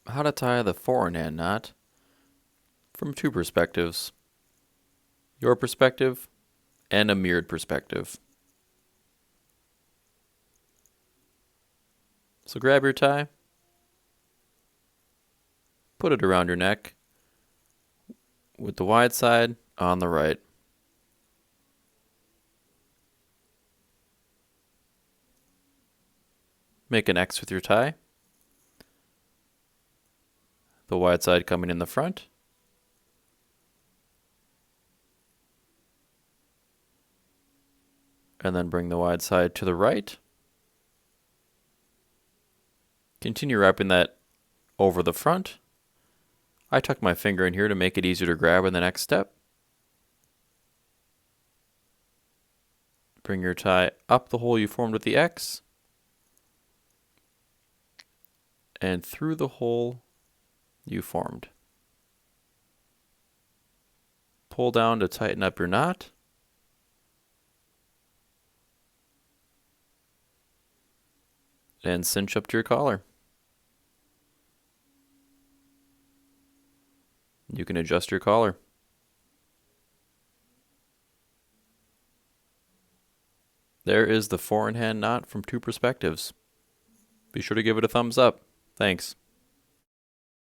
How to tie the four-in-hand knot from two perspectives. Your perspective and a mirrored perspective. So grab your tie, put it around your neck with the wide side on the right. Make an X with your tie, the wide side coming in the front. And then bring the wide side to the right. Continue wrapping that over the front. I tuck my finger in here to make it easier to grab in the next step. Bring your tie up the hole you formed with the X and through the hole you formed. Pull down to tighten up your knot. And cinch up to your collar. You can adjust your collar. There is the four-in-hand knot from two perspectives. Be sure to give it a thumbs up. Thanks.